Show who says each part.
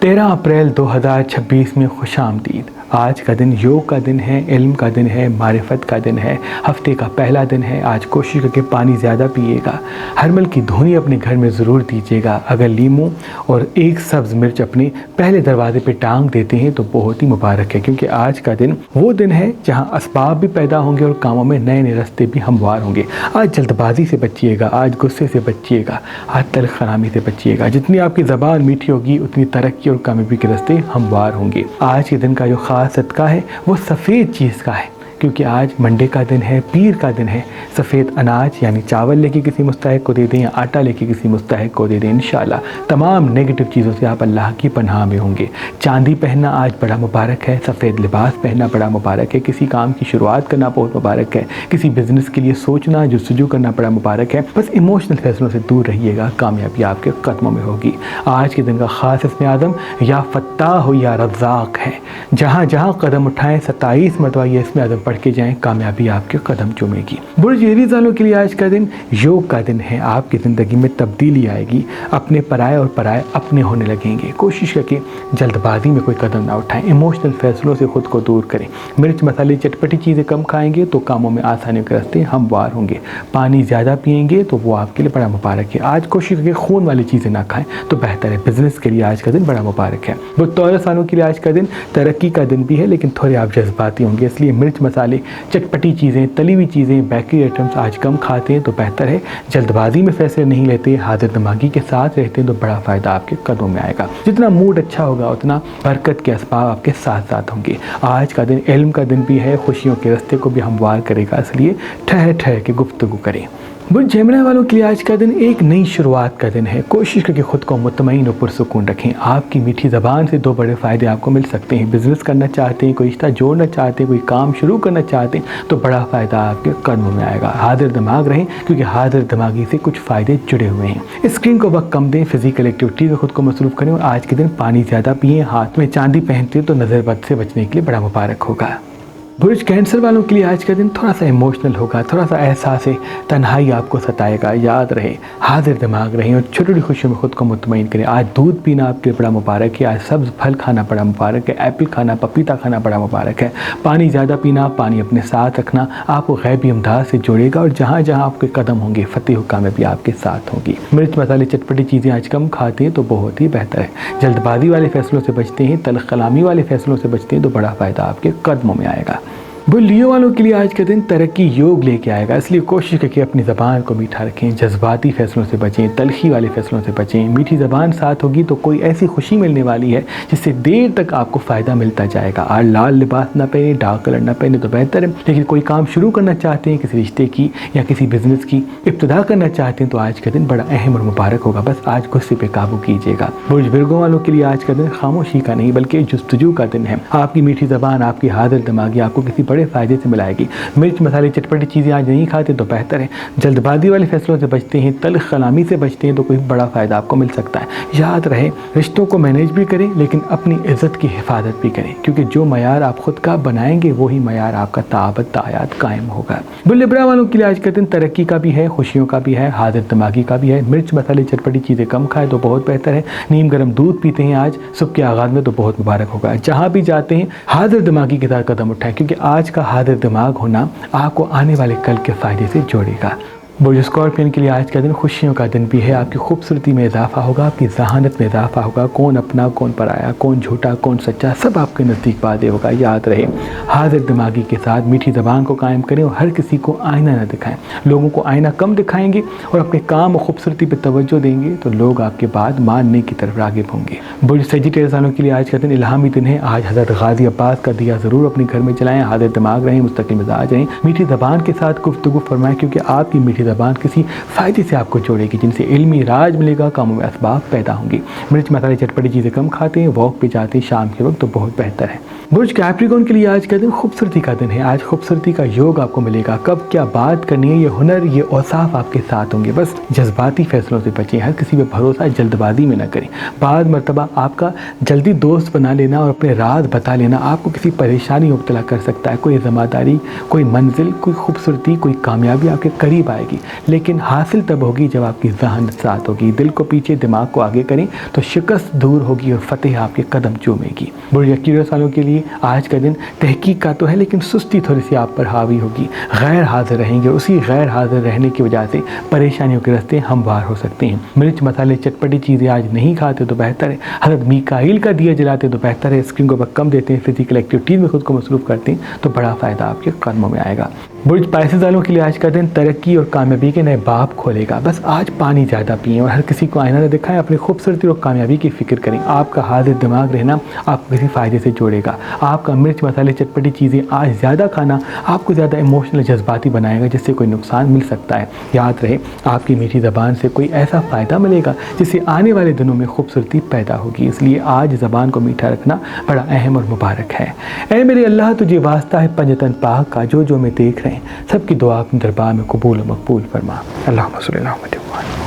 Speaker 1: 13 अप्रैल 2026 में खुशामदीद। आज का दिन योग का दिन है, इल्म का दिन है, मारिफत का दिन है, हफ्ते का पहला दिन है। आज कोशिश करके पानी ज़्यादा पिएगा। हरमल की धुनी अपने घर में ज़रूर दीजिएगा। अगर लीमू और एक सब्ज़ मिर्च अपने पहले दरवाजे पे टांग देते हैं तो बहुत ही मुबारक है, क्योंकि आज का दिन वो दिन है जहाँ असबाब भी पैदा होंगे और कामों में नए नए रास्ते भी हमवार होंगे। आज जल्दबाजी से बचिएगा, आज गुस्से से बचिएगा, आज तल्ख़ ख़रामी से बचिएगा। जितनी आपकी ज़बान मीठी होगी उतनी तरक्की और कामयाबी के रास्ते हमवार होंगे। आज के दिन का जो ख़ास सदका है वो सफ़ेद चीज़ का है, क्योंकि आज मंडे का दिन है, पीर का दिन है। सफ़ेद अनाज यानी चावल लेके किसी मुस्तहिक को दे दें या आटा लेके किसी मुस्तहिक को दे दें। इंशाअल्लाह तमाम नेगेटिव चीज़ों से आप अल्लाह की पनाह में होंगे। चांदी पहनना आज बड़ा मुबारक है, सफ़ेद लिबास पहनना बड़ा मुबारक है, किसी काम की शुरुआत करना बहुत मुबारक है, किसी बिज़नेस के लिए सोचना जुस्तजू करना बड़ा मुबारक है। बस इमोशनल फैसलों से दूर रहिएगा, कामयाबी आपके कदमों में होगी। आज के दिन का ख़ास इसमें आदम या फत्ताह हो या रज़्ज़ाक़ है। जहाँ जहाँ कदम उठाएँ 27 मरतबा ये इसमें आदम पढ़ के जाएं, कामयाबी आपके कदम चूमेगी। बुर्ज एरीज़ वालों के लिए आज का दिन योग का दिन है। आपकी ज़िंदगी में तब्दीली आएगी, अपने पराए और पराए अपने होने लगेंगे। कोशिश करके जल्दबाजी में कोई कदम ना उठाएं, इमोशनल फैसलों से ख़ुद को दूर करें। मिर्च मसाले चटपटी चीज़ें कम खाएंगे तो कामों में आसानी के रास्ते हमवार होंगे। पानी ज़्यादा पिएंगे तो वो आपके लिए बड़ा मुबारक है। आज कोशिश करके खून वाली चीज़ें ना खाएं तो बेहतर है। बिजनेस के लिए आज का दिन बड़ा मुबारक है। वो तौरस वालों के लिए आज का दिन तरक्की का दिन भी है, लेकिन थोड़े आप जज्बाती होंगे, इसलिए मिर्च मसाले चटपटी चीज़ें, तली हुई चीज़ें, बेकरी आइटम्स आज कम खाते हैं तो बेहतर है। जल्दबाजी में फैसले नहीं लेते, हाजिर दिमागी के साथ रहते हैं तो बड़ा फ़ायदा आपके कदमों में आएगा। जितना मूड अच्छा होगा उतना बरकत के असबाब आपके साथ साथ होंगे। आज का दिन इल्म का दिन भी है, खुशियों के रास्ते को भी हमवार करेगा, इसलिए ठहर ठहर के गुफ्तगू करें। बुर्ज जेमिनी वालों के लिए आज का दिन एक नई शुरुआत का दिन है। कोशिश करके खुद को मुतमईन और पुरसुकून रखें। आपकी मीठी ज़बान से दो बड़े फ़ायदे आपको मिल सकते हैं। बिज़नेस करना चाहते हैं, कोई रिश्ता जोड़ना चाहते हैं, कोई काम शुरू करना चाहते हैं तो बड़ा फ़ायदा आपके कदमों में आएगा। हाजिर दिमाग रहें, क्योंकि हाजिर दिमागी से कुछ फ़ायदे जुड़े हुए हैं। स्क्रीन को वक्त कम दें, फिजिकल एक्टिविटी में खुद को मसरूफ़ करें और आज के दिन पानी ज़्यादा पिएँ। हाथ में चांदी पहनते हैं तो नज़र बद से बचने के लिए बड़ा मुबारक होगा। बुर्ज कैंसर वालों के लिए आज का दिन थोड़ा सा इमोशनल होगा, थोड़ा सा एहसास तन्हाई आपको सताएगा। याद रहे, हाजिर दिमाग रहें और छोटी छोटी खुशियों में खुद को मुतमईन करें। आज दूध पीना आपके लिए बड़ा मुबारक है, आज सब्ज़ फल खाना बड़ा मुबारक है, एप्पल खाना, पपीता खाना बड़ा मुबारक है। पानी ज़्यादा पीना, पानी अपने साथ रखना आपको गैबी इमदाद से जोड़ेगा और जहाँ जहाँ आपके कदम होंगे फतेह व कामयाबी आपके साथ होगी। मिर्च मसाले चटपटी चीज़ें आज कम खाते हैं तो बहुत ही बेहतर है। जल्दबाजी वाले फैसलों से बचते हैं, तल्ख़ कलामी वाले फैसलों से बचते हैं तो बड़ा फ़ायदा आपके कदमों में आएगा। वो लियो वालों के लिए आज का दिन तरक्की योग लेके आएगा, इसलिए कोशिश करके अपनी ज़बान को मीठा रखें। जज्बाती फैसलों से बचें, तलखी वाले फैसलों से बचें। मीठी ज़बान साथ होगी तो कोई ऐसी खुशी मिलने वाली है जिससे देर तक आपको फ़ायदा मिलता जाएगा। आज लाल लिबास ना पहने, डार्क कलर ना पहने तो बेहतर है, लेकिन कोई काम शुरू करना चाहते हैं, किसी रिश्ते की या किसी बिज़नेस की इब्तिदा करना चाहते हैं तो आज का दिन बड़ा अहम और मुबारक होगा। बस आज गुस्से पे काबू कीजिएगा। बुर्ज विर्गो वालों के लिए आज का दिन खामोशी का नहीं बल्कि जुस्तजू का दिन है। आपकी मीठी ज़बान, आपकी हाजिर दिमागी आपको किसी बड़े फ़ायदे से मिलाएगी। मिर्च मसाले चटपटी चीज़ें आज नहीं खाते तो बेहतर है। जल्दबाजी वाले फैसलों से बचते हैं, तल्ख़ कलामी से बचते हैं तो कोई बड़ा फ़ायदा आपको मिल सकता है। याद रहे, रिश्तों को मैनेज भी करें लेकिन अपनी इज़्ज़त की हिफाजत भी करें, क्योंकि जो मयार आप खुद का बनाएंगे वही मयार आपका ताबत तायात कायम होगा। बुल्लिब्रा वालों के लिए आज का दिन तरक्की का भी है, खुशियों का भी है, हाजिर दिमागी का भी है। मिर्च मसाले चटपटी चीज़ें कम खाएँ तो बहुत बेहतर है। नीम गर्म दूध पीते हैं आज सुबह के आगाज़ में तो बहुत मुबारक होगा। जहाँ भी जाते हैं हाजिर दिमागी के साथ कदम उठाएं, क्योंकि आज का हाजिर दिमाग होना आपको आने वाले कल के फ़ायदे से जोड़ेगा। बुर्ज स्कॉर्पियन के लिए आज का दिन खुशियों का दिन भी है। आपकी खूबसूरती में इजाफा होगा, आपकी जहानत में इजाफा होगा। कौन अपना, कौन पराया, कौन झूठा, कौन सच्चा, सब आपके नज़दीक वादे होगा। याद रहे, हाजिर दिमागी के साथ मीठी ज़बान को कायम करें और हर किसी को आईना न दिखाएं। लोगों को आईना कम दिखाएंगे और अपने काम और खूबसूरती पर तवज्जो देंगे तो लोग आपके बाद मानने की तरफ राग़िब होंगे। बुर्ज सजिटेरियस वालों के लिए आज का दिन इल्हामी दिन है। आज हज़रत गाज़ी अब्बास का दिया ज़रूर अपने घर में जलाएं। हाजिर दिमाग रहें, मुस्तकिल मिजाज रहें, मीठी ज़बान के साथ गुफ्तगू फरमाएं, क्योंकि आपकी मीठी ज़बान किसी फ़ायदे से आपको जोड़ेगी जिनसे इल्मी राज मिलेगा, कामों में असबाब पैदा होंगे। मिर्च मसाले चटपटी चीज़ें कम खाते हैं, वॉक पे जाते हैं शाम के वक्त तो बहुत बेहतर है। बुर्ज कैप्रिकॉर्न के लिए आज का दिन खूबसूरती का दिन है। आज खूबसूरती का योग आपको मिलेगा। कब क्या बात करनी है, ये हुनर, ये औसाफ आपके साथ होंगे। बस जज्बाती फैसलों से बचें, हर किसी पे भरोसा जल्दबाजी में ना करें। बाद मरतबा आपका जल्दी दोस्त बना लेना और अपने राज बता लेना आपको किसी परेशानी में मुब्तला कर सकता है। कोई ज़िम्मेदारी, कोई मंजिल, कोई खूबसूरती, कोई कामयाबी आपके करीब आएगी। लेकिन हासिल तब होगी जब आपकी ज़हानत साथ होगी। दिल को पीछे दिमाग को आगे करें तो शिकस्त दूर होगी और फतेह आपके कदम चूमेगी। बुर्ज अकीदत वालों के लिए आज का दिन तहकीक का तो है, लेकिन सुस्ती थोड़ी सी आप पर हावी होगी। गैर हाजिर रहेंगे, उसी गैर हाजिर रहने की वजह से परेशानियों के रास्ते हमवार हो सकते हैं। मिर्च मसाले चटपटी चीज़ें आज नहीं खाते तो बेहतर है। हज़रत मीकाईल का दिया जलाते तो बेहतर है। स्क्रीन को वक्त कम देते हैं, फिजिकल एक्टिविटीज़ में खुद को मसरूफ़ करते हैं तो बड़ा फ़ायदा आपके कदमों में आएगा। बुर्ज पाइसेस वालों के लिए आज का दिन तरक्की और कामयाबी के नए बाब खोलेगा। बस आज पानी ज़्यादा पिएं और हर किसी को आईना न दिखाएं। अपनी खूबसूरती और कामयाबी की फ़िक्र करें। आपका हाजिर दिमाग रहना आपको किसी फ़ायदे से जोड़ेगा। आपका मिर्च मसाले चटपटी चीज़ें आज ज़्यादा खाना आपको ज़्यादा इमोशनल जज्बाती बनाएगा, जिससे कोई नुकसान मिल सकता है। याद रहे, आपकी मीठी ज़बान से कोई ऐसा फ़ायदा मिलेगा जिससे आने वाले दिनों में खूबसूरती पैदा होगी। इसलिए आज ज़बान को मीठा रखना बड़ा अहम और मुबारक है। ऐ मेरे अल्लाह, तुझे वास्ता है पंजतन पाक का, जो जो मैं देख रहे हैं सबकी दुआ अपने दरबार में कबूल और मकबूल फरमा। अल्लाहुम्मा सल्ली अला मुहम्मद।